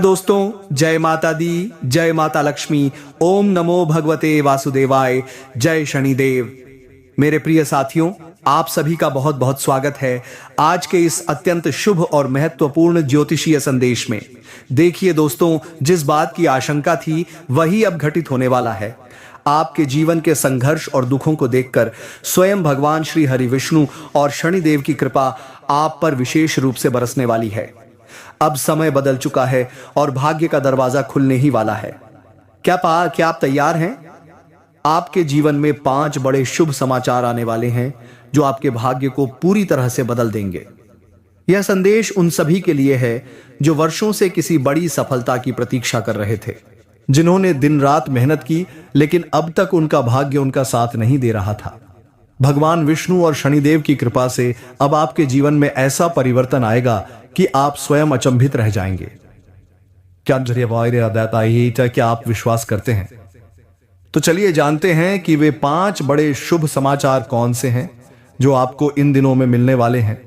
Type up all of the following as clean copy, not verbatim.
दोस्तों, जय माता दी, जय माता लक्ष्मी, ओम नमो भगवते वासुदेवाय, जय शनिदेव। मेरे प्रिय साथियों, आप सभी का बहुत बहुत स्वागत है आज के इस अत्यंत शुभ और महत्वपूर्ण ज्योतिषीय संदेश में। देखिए दोस्तों, जिस बात की आशंका थी वही अब घटित होने वाला है। आपके जीवन के संघर्ष और दुखों को देखकर स्वयं भगवान श्री हरि विष्णु और शनिदेव की कृपा आप पर विशेष रूप से बरसने वाली है। अब समय बदल चुका है और भाग्य का दरवाजा खुलने ही वाला है। क्या आप तैयार हैं? आपके जीवन में 5 बड़े शुभ समाचार आने वाले हैं जो आपके भाग्य को पूरी तरह से बदल देंगे। यह संदेश उन सभी के लिए है जो वर्षों से किसी बड़ी सफलता की प्रतीक्षा कर रहे थे, जिन्होंने दिन रात मेहनत की लेकिन अब तक उनका भाग्य उनका साथ नहीं दे रहा था। भगवान विष्णु और शनिदेव की कृपा से अब आपके जीवन में ऐसा परिवर्तन आएगा कि आप स्वयं अचंभित रह जाएंगे। क्या आप विश्वास करते हैं? तो चलिए जानते हैं कि वे 5 बड़े शुभ समाचार कौन से हैं जो आपको इन दिनों में मिलने वाले हैं।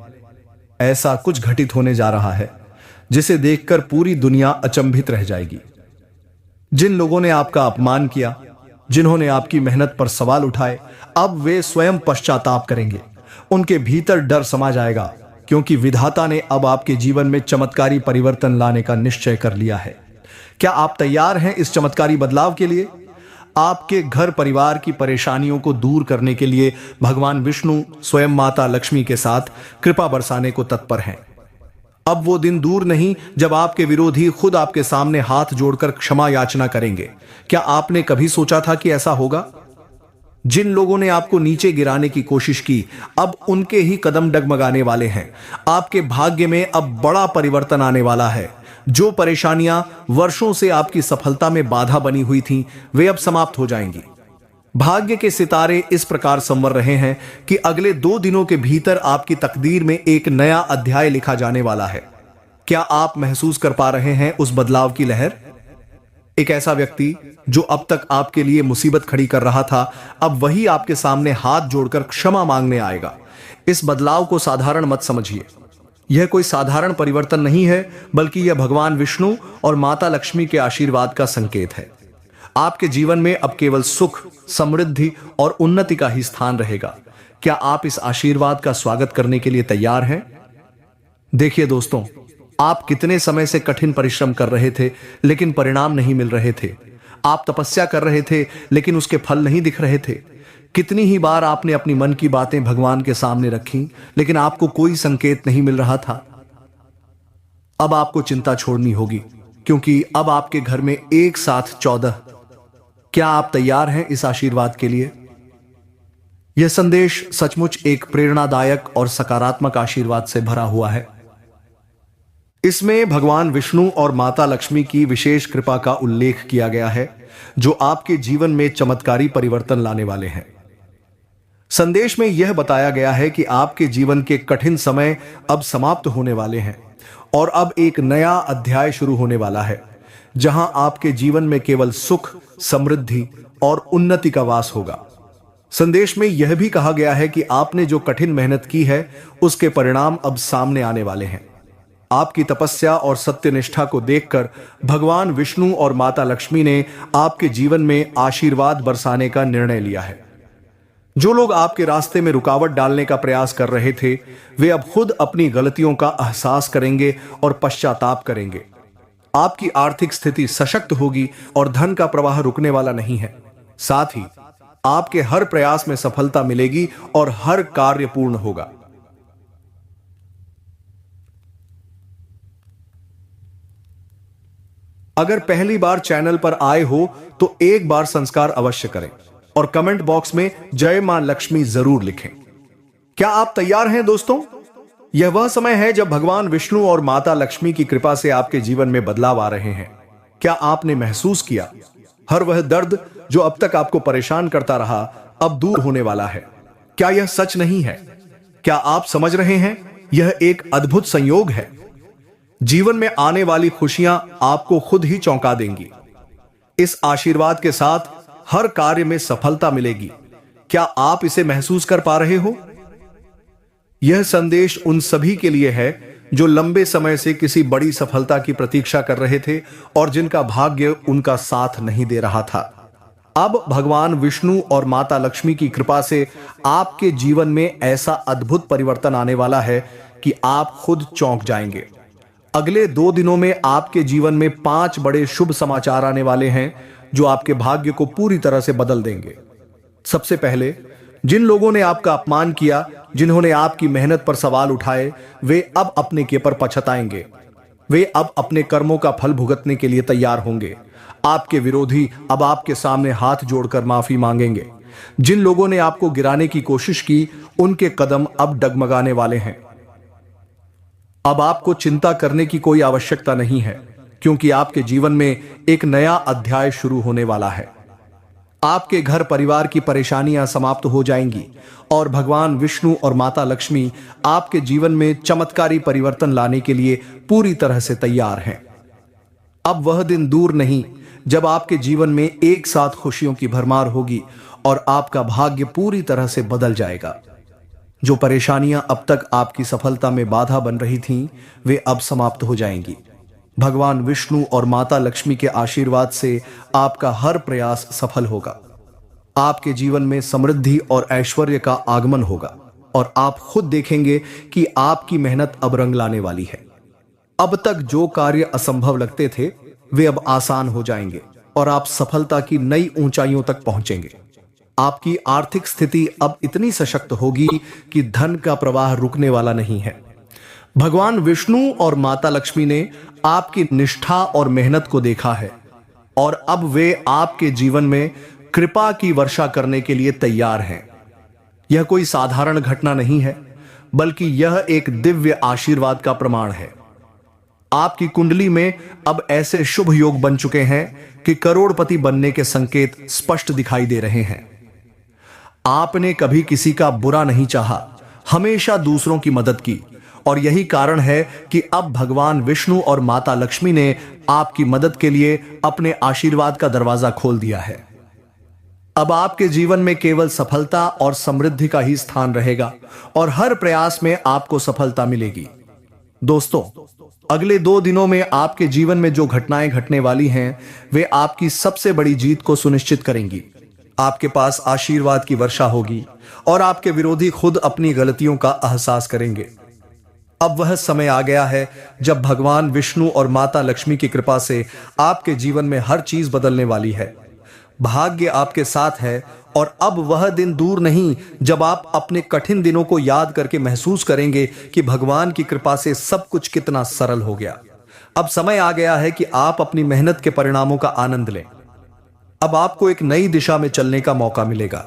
ऐसा कुछ घटित होने जा रहा है जिसे देखकर पूरी दुनिया अचंभित रह जाएगी। जिन लोगों ने आपका अपमान किया, जिन्होंने आपकी मेहनत पर सवाल उठाए, अब वे स्वयं पश्चाताप करेंगे। उनके भीतर डर समा जाएगा क्योंकि विधाता ने अब आपके जीवन में चमत्कारी परिवर्तन लाने का निश्चय कर लिया है। क्या आप तैयार हैं इस चमत्कारी बदलाव के लिए? आपके घर परिवार की परेशानियों को दूर करने के लिए भगवान विष्णु स्वयं माता लक्ष्मी के साथ कृपा बरसाने को तत्पर हैं। अब वो दिन दूर नहीं जब आपके विरोधी खुद आपके सामने हाथ जोड़कर क्षमा याचना करेंगे। क्या आपने कभी सोचा था कि ऐसा होगा? जिन लोगों ने आपको नीचे गिराने की कोशिश की, अब उनके ही कदम डगमगाने वाले हैं। आपके भाग्य में अब बड़ा परिवर्तन आने वाला है। जो परेशानियां वर्षों से आपकी सफलता में बाधा बनी हुई थीं, वे अब समाप्त हो जाएंगी। भाग्य के सितारे इस प्रकार संवर रहे हैं कि अगले 2 दिनों के भीतर आपकी तकदीर में एक नया अध्याय लिखा जाने वाला है। क्या आप महसूस कर पा रहे हैं उस बदलाव की लहर? एक ऐसा व्यक्ति जो अब तक आपके लिए मुसीबत खड़ी कर रहा था, अब वही आपके सामने हाथ जोड़कर क्षमा मांगने आएगा। इस बदलाव को साधारण मत समझिए। यह कोई साधारण परिवर्तन नहीं है, बल्कि यह भगवान विष्णु और माता लक्ष्मी के आशीर्वाद का संकेत है। आपके जीवन में अब केवल सुख, समृद्धि और उन्नति का ही स्थान रहेगा। क्या आप इस आशीर्वाद का स्वागत करने के लिए तैयार हैं? देखिए दोस्तों, आप कितने समय से कठिन परिश्रम कर रहे थे लेकिन परिणाम नहीं मिल रहे थे। आप तपस्या कर रहे थे लेकिन उसके फल नहीं दिख रहे थे। कितनी ही बार आपने अपनी मन की बातें भगवान के सामने रखी लेकिन आपको कोई संकेत नहीं मिल रहा था। अब आपको चिंता छोड़नी होगी क्योंकि अब आपके घर में एक साथ 14। क्या आप तैयार हैं इस आशीर्वाद के लिए? यह संदेश सचमुच एक प्रेरणादायक और सकारात्मक आशीर्वाद से भरा हुआ है। इसमें भगवान विष्णु और माता लक्ष्मी की विशेष कृपा का उल्लेख किया गया है जो आपके जीवन में चमत्कारी परिवर्तन लाने वाले हैं। संदेश में यह बताया गया है कि आपके जीवन के कठिन समय अब समाप्त होने वाले हैं और अब एक नया अध्याय शुरू होने वाला है जहां आपके जीवन में केवल सुख, समृद्धि और उन्नति का वास होगा। संदेश में यह भी कहा गया है कि आपने जो कठिन मेहनत की है उसके परिणाम अब सामने आने वाले हैं। आपकी तपस्या और सत्यनिष्ठा को देखकर भगवान विष्णु और माता लक्ष्मी ने आपके जीवन में आशीर्वाद बरसाने का निर्णय लिया है। जो लोग आपके रास्ते में रुकावट डालने का प्रयास कर रहे थे, वे अब खुद अपनी गलतियों का एहसास करेंगे और पश्चाताप करेंगे। आपकी आर्थिक स्थिति सशक्त होगी और धन का प्रवाह रुकने वाला नहीं है। साथ ही आपके हर प्रयास में सफलता मिलेगी और हर कार्य पूर्ण होगा। अगर पहली बार चैनल पर आए हो तो एक बार संस्कार अवश्य करें और कमेंट बॉक्स में जय मां लक्ष्मी जरूर लिखें। क्या आप तैयार हैं दोस्तों? यह वह समय है जब भगवान विष्णु और माता लक्ष्मी की कृपा से आपके जीवन में बदलाव आ रहे हैं। क्या आपने महसूस किया हर वह दर्द जो अब तक आपको परेशान करता रहा अब दूर होने वाला है? क्या यह सच नहीं है? क्या आप समझ रहे हैं यह एक अद्भुत संयोग है? जीवन में आने वाली खुशियां आपको खुद ही चौंका देंगी। इस आशीर्वाद के साथ हर कार्य में सफलता मिलेगी। क्या आप इसे महसूस कर पा रहे हो? यह संदेश उन सभी के लिए है जो लंबे समय से किसी बड़ी सफलता की प्रतीक्षा कर रहे थे और जिनका भाग्य उनका साथ नहीं दे रहा था। अब भगवान विष्णु और माता लक्ष्मी की कृपा से आपके जीवन में ऐसा अद्भुत परिवर्तन आने वाला है कि आप खुद चौंक जाएंगे। अगले 2 दिनों में आपके जीवन में 5 बड़े शुभ समाचार आने वाले हैं जो आपके भाग्य को पूरी तरह से बदल देंगे। सबसे पहले, जिन लोगों ने आपका अपमान किया, जिन्होंने आपकी मेहनत पर सवाल उठाए, वे अब अपने के पर पछताएंगे। वे अब अपने कर्मों का फल भुगतने के लिए तैयार होंगे। आपके विरोधी अब आपके सामने हाथ जोड़कर माफी मांगेंगे। जिन लोगों ने आपको गिराने की कोशिश की, उनके कदम अब डगमगाने वाले हैं। अब आपको चिंता करने की कोई आवश्यकता नहीं है, क्योंकि आपके जीवन में एक नया अध्याय शुरू होने वाला है। आपके घर परिवार की परेशानियां समाप्त हो जाएंगी और भगवान विष्णु और माता लक्ष्मी आपके जीवन में चमत्कारी परिवर्तन लाने के लिए पूरी तरह से तैयार हैं। अब वह दिन दूर नहीं जब आपके जीवन में एक साथ खुशियों की भरमार होगी और आपका भाग्य पूरी तरह से बदल जाएगा। जो परेशानियां अब तक आपकी सफलता में बाधा बन रही थीं, वे अब समाप्त हो जाएंगी। भगवान विष्णु और माता लक्ष्मी के आशीर्वाद से आपका हर प्रयास सफल होगा। आपके जीवन में समृद्धि और ऐश्वर्य का आगमन होगा और आप खुद देखेंगे कि आपकी मेहनत अब रंग लाने वाली है। अब तक जो कार्य असंभव लगते थे, वे अब आसान हो जाएंगे और आप सफलता की नई ऊंचाइयों तक पहुंचेंगे। आपकी आर्थिक स्थिति अब इतनी सशक्त होगी कि धन का प्रवाह रुकने वाला नहीं है। भगवान विष्णु और माता लक्ष्मी ने आपकी निष्ठा और मेहनत को देखा है और अब वे आपके जीवन में कृपा की वर्षा करने के लिए तैयार हैं। यह कोई साधारण घटना नहीं है, बल्कि यह एक दिव्य आशीर्वाद का प्रमाण है। आपकी कुंडली में अब ऐसे शुभ योग बन चुके हैं कि करोड़पति बनने के संकेत स्पष्ट दिखाई दे रहे हैं। आपने कभी किसी का बुरा नहीं चाहा, हमेशा दूसरों की मदद की, और यही कारण है कि अब भगवान विष्णु और माता लक्ष्मी ने आपकी मदद के लिए अपने आशीर्वाद का दरवाजा खोल दिया है। अब आपके जीवन में केवल सफलता और समृद्धि का ही स्थान रहेगा और हर प्रयास में आपको सफलता मिलेगी। दोस्तों, अगले 2 दिनों में आपके जीवन में जो घटनाएं घटने वाली हैं, वे आपकी सबसे बड़ी जीत को सुनिश्चित करेंगी। आपके पास आशीर्वाद की वर्षा होगी और आपके विरोधी खुद अपनी गलतियों का एहसास करेंगे। अब वह समय आ गया है जब भगवान विष्णु और माता लक्ष्मी की कृपा से आपके जीवन में हर चीज बदलने वाली है। भाग्य आपके साथ है और अब वह दिन दूर नहीं जब आप अपने कठिन दिनों को याद करके महसूस करेंगे कि भगवान की कृपा से सब कुछ कितना सरल हो गया। अब समय आ गया है कि आप अपनी मेहनत के परिणामों का आनंद लें। अब आपको एक नई दिशा में चलने का मौका मिलेगा।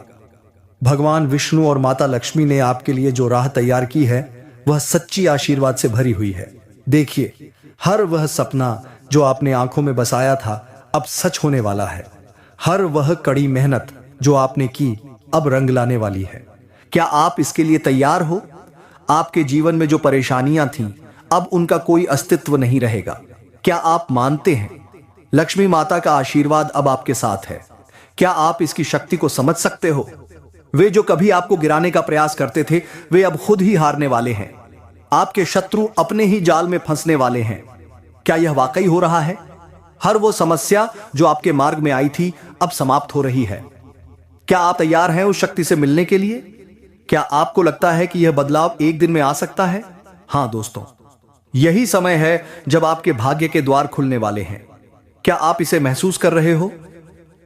भगवान विष्णु और माता लक्ष्मी ने आपके लिए जो राह तैयार की है, वह सच्ची आशीर्वाद से भरी हुई है। देखिए, हर वह सपना जो आपने आंखों में बसाया था, अब सच होने वाला है। हर वह कड़ी मेहनत जो आपने की, अब रंग लाने वाली है। क्या आप इसके लिए तैयार हो? आपके जीवन में जो परेशानियां थीं, अब उनका कोई अस्तित्व नहीं रहेगा। क्या आप मानते हैं लक्ष्मी माता का आशीर्वाद अब आपके साथ है? क्या आप इसकी शक्ति को समझ सकते हो? वे जो कभी आपको गिराने का प्रयास करते थे, वे अब खुद ही हारने वाले हैं। आपके शत्रु अपने ही जाल में फंसने वाले हैं। क्या यह वाकई हो रहा है? हर वो समस्या जो आपके मार्ग में आई थी, अब समाप्त हो रही है। क्या आप तैयार हैं उस शक्ति से मिलने के लिए? क्या आपको लगता है कि यह बदलाव एक दिन में आ सकता है? हां दोस्तों, यही समय है जब आपके भाग्य के द्वार खुलने वाले हैं। क्या आप इसे महसूस कर रहे हो?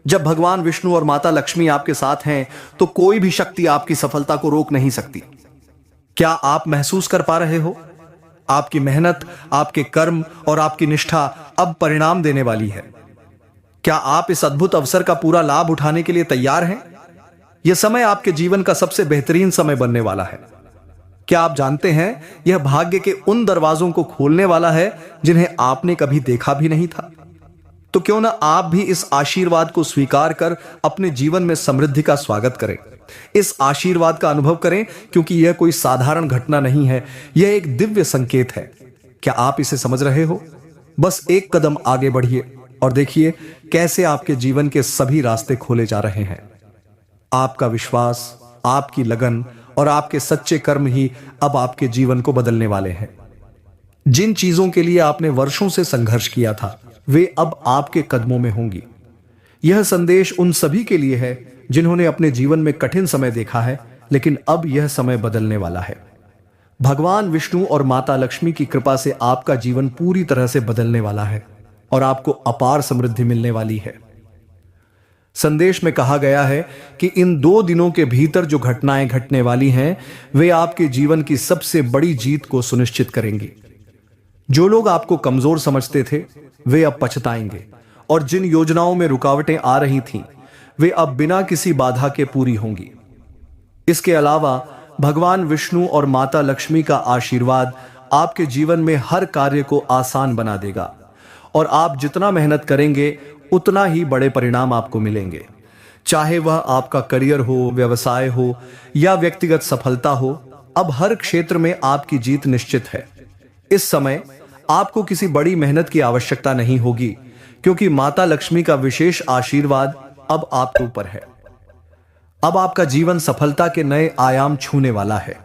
जब भगवान विष्णु और माता लक्ष्मी आपके साथ हैं, तो कोई भी शक्ति आपकी सफलता को रोक नहीं सकती। क्या आप महसूस कर पा रहे हो? आपकी मेहनत, आपके कर्म और आपकी निष्ठा अब परिणाम देने वाली है। क्या आप इस अद्भुत अवसर का पूरा लाभ उठाने के लिए तैयार हैं? यह समय आपके जीवन का सबसे बेहतरीन समय बनने वाला है। क्या आप जानते हैं, यह भाग्य के उन दरवाजों को खोलने वाला है जिन्हें आपने कभी देखा भी नहीं था। तो क्यों ना आप भी इस आशीर्वाद को स्वीकार कर अपने जीवन में समृद्धि का स्वागत करें। इस आशीर्वाद का अनुभव करें, क्योंकि यह कोई साधारण घटना नहीं है, यह एक दिव्य संकेत है। क्या आप इसे समझ रहे हो? बस एक कदम आगे बढ़िए और देखिए कैसे आपके जीवन के सभी रास्ते खोले जा रहे हैं। आपका विश्वास, आपकी लगन और आपके सच्चे कर्म ही अब आपके जीवन को बदलने वाले हैं। जिन चीजों के लिए आपने वर्षों से संघर्ष किया था वे अब आपके कदमों में होंगी। यह संदेश उन सभी के लिए है जिन्होंने अपने जीवन में कठिन समय देखा है, लेकिन अब यह समय बदलने वाला है। भगवान विष्णु और माता लक्ष्मी की कृपा से आपका जीवन पूरी तरह से बदलने वाला है और आपको अपार समृद्धि मिलने वाली है। संदेश में कहा गया है कि इन 2 दिनों के भीतर जो घटनाएं घटने वाली हैं वे आपके जीवन की सबसे बड़ी जीत को सुनिश्चित करेंगी। जो लोग आपको कमजोर समझते थे वे अब पछताएंगे और जिन योजनाओं में रुकावटें आ रही थीं वे अब बिना किसी बाधा के पूरी होंगी। इसके अलावा भगवान विष्णु और माता लक्ष्मी का आशीर्वाद आपके जीवन में हर कार्य को आसान बना देगा और आप जितना मेहनत करेंगे उतना ही बड़े परिणाम आपको मिलेंगे। चाहे वह आपका करियर हो, व्यवसाय हो या व्यक्तिगत सफलता हो, अब हर क्षेत्र में आपकी जीत निश्चित है। इस समय आपको किसी बड़ी मेहनत की आवश्यकता नहीं होगी क्योंकि माता लक्ष्मी का विशेष आशीर्वाद अब आपके ऊपर है। अब आपका जीवन सफलता के नए आयाम छूने वाला है।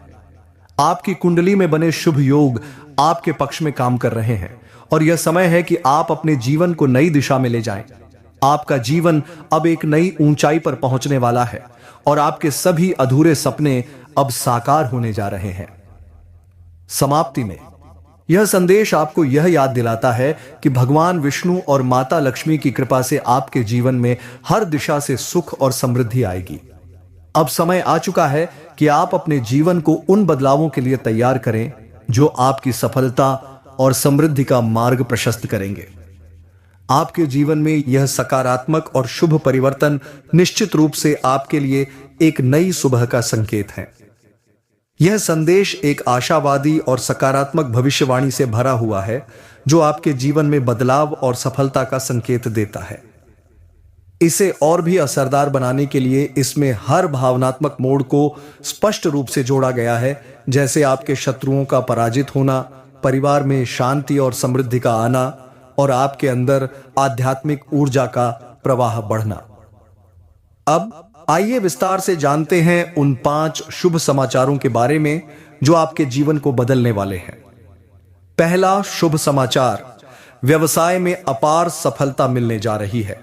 आपकी कुंडली में बने शुभ योग आपके पक्ष में काम कर रहे हैं और यह समय है कि आप अपने जीवन को नई दिशा में ले जाएं। आपका जीवन अब एक नई ऊंचाई पर पहुंचने वाला है और आपके सभी अधूरे सपने अब साकार होने जा रहे हैं। समाप्ति में यह संदेश आपको यह याद दिलाता है कि भगवान विष्णु और माता लक्ष्मी की कृपा से आपके जीवन में हर दिशा से सुख और समृद्धि आएगी। अब समय आ चुका है कि आप अपने जीवन को उन बदलावों के लिए तैयार करें जो आपकी सफलता और समृद्धि का मार्ग प्रशस्त करेंगे। आपके जीवन में यह सकारात्मक और शुभ परिवर्तन निश्चित रूप से आपके लिए एक नई सुबह का संकेत है। यह संदेश एक आशावादी और सकारात्मक भविष्यवाणी से भरा हुआ है जो आपके जीवन में बदलाव और सफलता का संकेत देता है। इसे और भी असरदार बनाने के लिए इसमें हर भावनात्मक मोड़ को स्पष्ट रूप से जोड़ा गया है, जैसे आपके शत्रुओं का पराजित होना, परिवार में शांति और समृद्धि का आना और आपके अंदर आध्यात्मिक ऊर्जा का प्रवाह बढ़ना। अब आइए विस्तार से जानते हैं उन 5 शुभ समाचारों के बारे में जो आपके जीवन को बदलने वाले हैं। पहला शुभ समाचार, व्यवसाय में अपार सफलता मिलने जा रही है।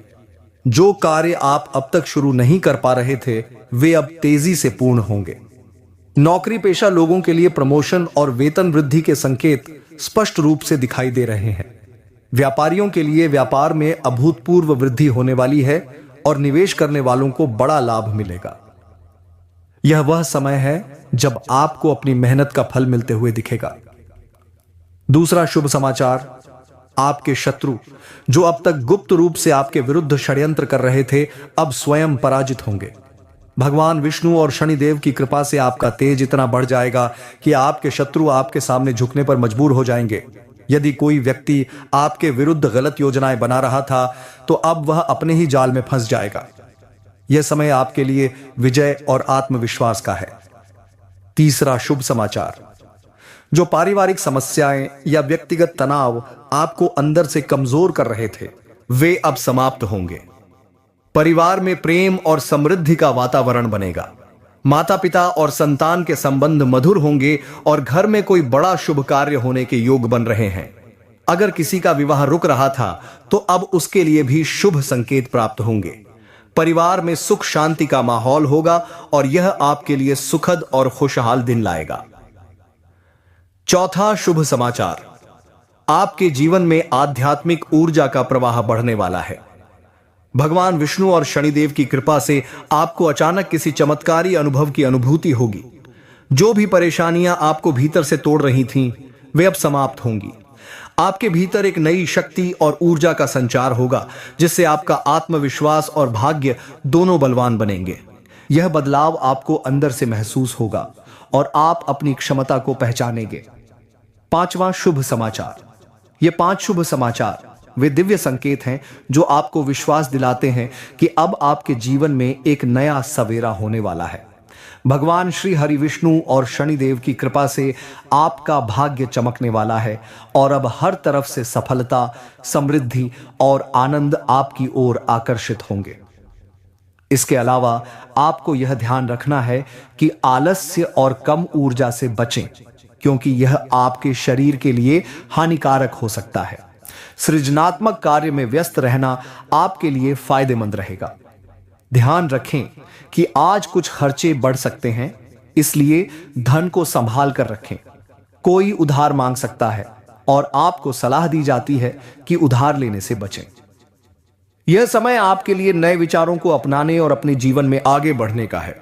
जो कार्य आप अब तक शुरू नहीं कर पा रहे थे वे अब तेजी से पूर्ण होंगे। नौकरी पेशा लोगों के लिए प्रमोशन और वेतन वृद्धि के संकेत स्पष्ट रूप से दिखाई दे रहे हैं। व्यापारियों के लिए व्यापार में अभूतपूर्व वृद्धि होने वाली है और निवेश करने वालों को बड़ा लाभ मिलेगा। यह वह समय है जब आपको अपनी मेहनत का फल मिलते हुए दिखेगा। दूसरा शुभ समाचार, आपके शत्रु जो अब तक गुप्त रूप से आपके विरुद्ध षड्यंत्र कर रहे थे अब स्वयं पराजित होंगे। भगवान विष्णु और शनिदेव की कृपा से आपका तेज इतना बढ़ जाएगा कि आपके शत्रु आपके सामने झुकने पर मजबूर हो जाएंगे। यदि कोई व्यक्ति आपके विरुद्ध गलत योजनाएं बना रहा था तो अब वह अपने ही जाल में फंस जाएगा। यह समय आपके लिए विजय और आत्मविश्वास का है। तीसरा शुभ समाचार, जो पारिवारिक समस्याएं या व्यक्तिगत तनाव आपको अंदर से कमजोर कर रहे थे वे अब समाप्त होंगे। परिवार में प्रेम और समृद्धि का वातावरण बनेगा। माता पिता और संतान के संबंध मधुर होंगे और घर में कोई बड़ा शुभ कार्य होने के योग बन रहे हैं। अगर किसी का विवाह रुक रहा था तो अब उसके लिए भी शुभ संकेत प्राप्त होंगे। परिवार में सुख शांति का माहौल होगा और यह आपके लिए सुखद और खुशहाल दिन लाएगा। चौथा शुभ समाचार, आपके जीवन में आध्यात्मिक ऊर्जा का प्रवाह बढ़ने वाला है। भगवान विष्णु और शनिदेव की कृपा से आपको अचानक किसी चमत्कारी अनुभव की अनुभूति होगी। जो भी परेशानियां आपको भीतर से तोड़ रही थीं, वे अब समाप्त होंगी। आपके भीतर एक नई शक्ति और ऊर्जा का संचार होगा जिससे आपका आत्मविश्वास और भाग्य दोनों बलवान बनेंगे। यह बदलाव आपको अंदर से महसूस होगा और आप अपनी क्षमता को पहचानेंगे। पांचवा शुभ समाचार, ये 5 शुभ समाचार वे दिव्य संकेत हैं जो आपको विश्वास दिलाते हैं कि अब आपके जीवन में एक नया सवेरा होने वाला है। भगवान श्री हरि विष्णु और शनिदेव की कृपा से आपका भाग्य चमकने वाला है और अब हर तरफ से सफलता, समृद्धि और आनंद आपकी ओर आकर्षित होंगे। इसके अलावा आपको यह ध्यान रखना है कि आलस्य और कम ऊर्जा से बचें। क्योंकि यह आपके शरीर के लिए हानिकारक हो सकता है। सृजनात्मक कार्य में व्यस्त रहना आपके लिए फायदेमंद रहेगा। ध्यान रखें कि आज कुछ खर्चे बढ़ सकते हैं, इसलिए धन को संभाल कर रखें। कोई उधार मांग सकता है और आपको सलाह दी जाती है कि उधार लेने से बचें। यह समय आपके लिए नए विचारों को अपनाने और अपने जीवन में आगे बढ़ने का है।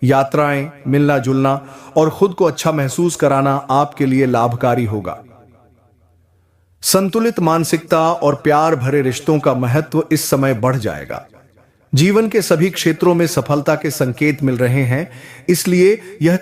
यात्राएं, मिलना जुलना और खुद को अच्छा महसूस कराना आपके लिए लाभकारी होगा। संतुलित मानसिकता और प्यार भरे रिश्तों का महत्व इस समय बढ़ जाएगा। जीवन के सभी क्षेत्रों में सफलता के संकेत मिल रहे हैं, इसलिए यह